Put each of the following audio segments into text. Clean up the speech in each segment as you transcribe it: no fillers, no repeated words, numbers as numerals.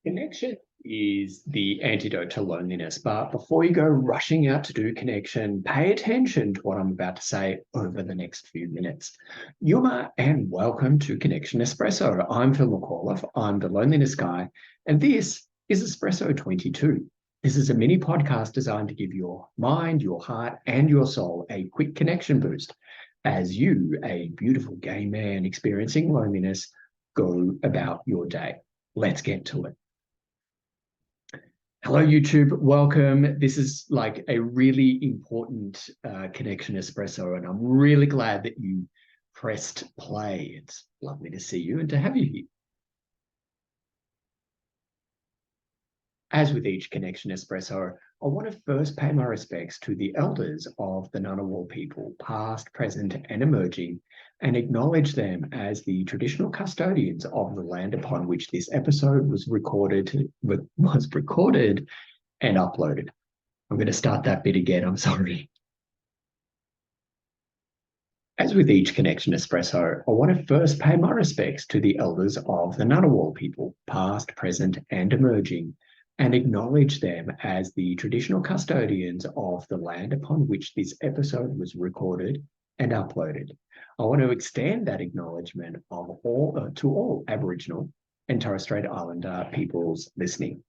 Connection is the antidote to loneliness. But before you go rushing out to do connection, pay attention to what I'm about to say over the next few minutes. Yuma and welcome to Connection Espresso. I'm Phil McAuliffe. I'm the loneliness guy. And this is Espresso 22. This is a mini podcast designed to give your mind, your heart, and your soul a quick connection boost as you, a beautiful gay man experiencing loneliness, go about your day. Let's get to it. Hello, YouTube. Welcome. This is like a really important Connection Espresso, and I'm really glad that you pressed play. It's lovely to see you and to have you here. As with each Connection Espresso, I want to first pay my respects to the elders of the Ngunnawal people, past, present, and emerging, and acknowledge them as the traditional custodians of the land upon which this episode was recorded and uploaded. I'm going to start that bit again. I'm sorry. As with each Connection Espresso, I want to first pay my respects to the elders of the Ngunnawal people, past, present, and emerging, and acknowledge them as the traditional custodians of the land upon which this episode was recorded and uploaded. I want to extend that acknowledgement of to all Aboriginal and Torres Strait Islander peoples listening.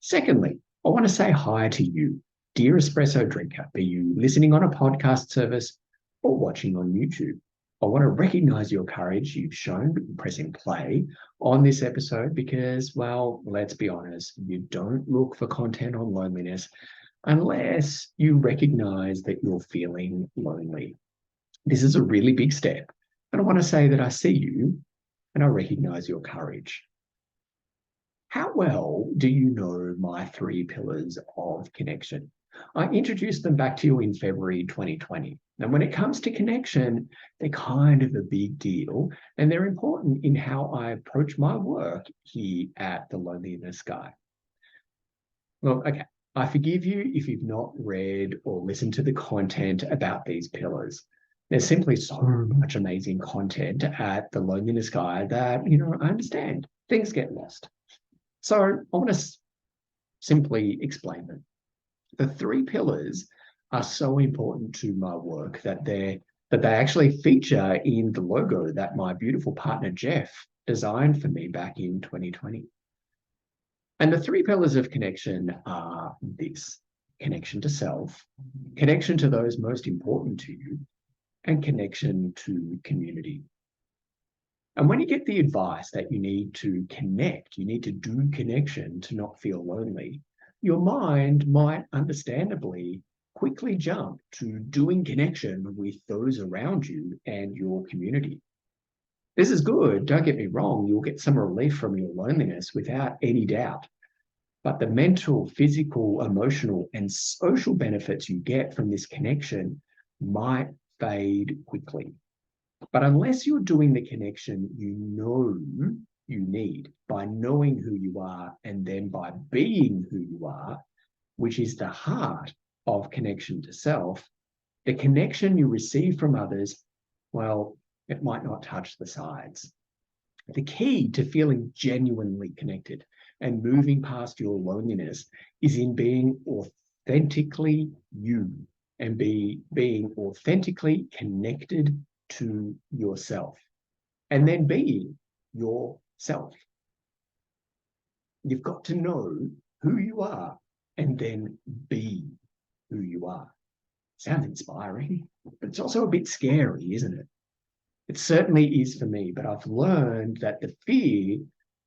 Secondly, I want to say hi to you, dear espresso drinker, be you listening on a podcast service or watching on YouTube. I want to recognize your courage you've shown pressing play on this episode because, well, let's be honest, you don't look for content on loneliness unless you recognize that you're feeling lonely. This is a really big step. And I want to say that I see you and I recognize your courage. How well do you know my 3 pillars of connection? I introduced them back to you in February 2020. And when it comes to connection, they're kind of a big deal, and they're important in how I approach my work here at the Loneliness Guy. Well, okay, I forgive you if you've not read or listened to the content about these pillars. There's simply so much amazing content at the Loneliness Guy that, I understand things get lost. So I want to simply explain them. The 3 pillars are so important to my work that they actually feature in the logo that my beautiful partner Jeff designed for me back in 2020. And the 3 pillars of connection are this: connection to self, connection to those most important to you, and connection to community. And when you get the advice that you need to connect, you need to do connection to not feel lonely, your mind might understandably quickly jump to doing connection with those around you and your community. This is good, don't get me wrong, you'll get some relief from your loneliness without any doubt. But the mental, physical, emotional, and social benefits you get from this connection might fade quickly. But unless you're doing the connection you know you need by knowing who you are and then by being who you are, which is the heart of connection to self, the connection you receive from others, well, it might not touch the sides. The key to feeling genuinely connected and moving past your loneliness is in being authentically you and being authentically connected to yourself and then being yourself. You've got to know who you are and then be who you are. Sounds inspiring, but it's also a bit scary, isn't it? It certainly is for me, but I've learned that the fear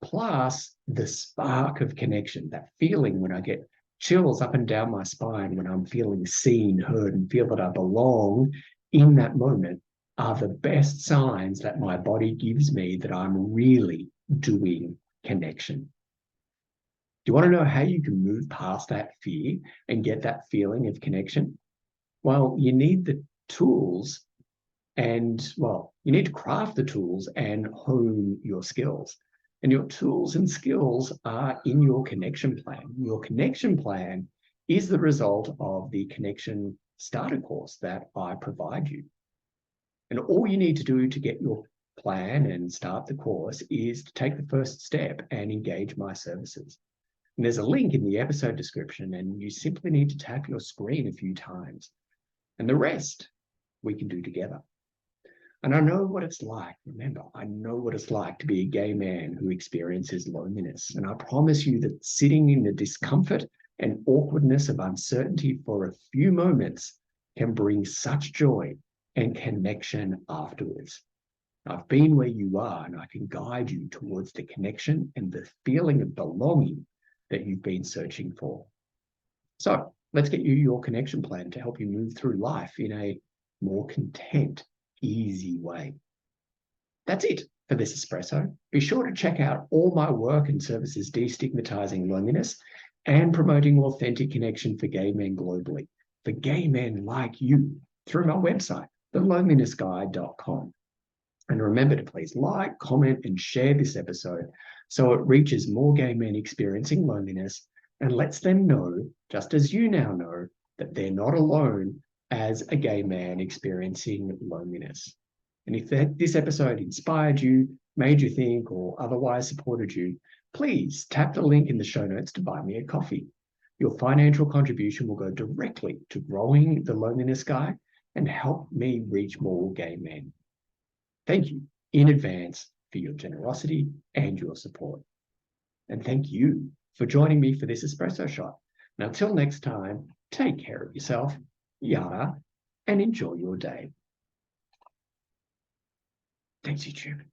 plus the spark of connection, that feeling when I get chills up and down my spine, when I'm feeling seen, heard, and feel that I belong in that moment, are the best signs that my body gives me that I'm really doing connection. Do you want to know how you can move past that fear and get that feeling of connection? Well, you need the tools and, well, you need to craft the tools and hone your skills. And your tools and skills are in your connection plan. Your connection plan is the result of the connection starter course that I provide you. And all you need to do to get your plan and start the course is to take the first step and engage my services. And there's a link in the episode description, and you simply need to tap your screen a few times. And the rest we can do together. And I know what it's like. Remember, I know what it's like to be a gay man who experiences loneliness. And I promise you that sitting in the discomfort and awkwardness of uncertainty for a few moments can bring such joy and connection afterwards. I've been where you are, and I can guide you towards the connection and the feeling of belonging that you've been searching for. So let's get you your connection plan to help you move through life in a more content, easy way. That's it for this espresso. Be sure to check out all my work and services destigmatizing loneliness and promoting authentic connection for gay men globally, for gay men like you, through my website, thelonelinessguide.com. And remember to please like, comment, and share this episode so it reaches more gay men experiencing loneliness and lets them know, just as you now know, that they're not alone as a gay man experiencing loneliness. And if this episode inspired you, made you think, or otherwise supported you, please tap the link in the show notes to buy me a coffee. Your financial contribution will go directly to growing the Loneliness Guide and help me reach more gay men. Thank you in advance for your generosity and your support. And thank you for joining me for this espresso shot. And until next time, take care of yourself, yada, and enjoy your day. Thanks, YouTube.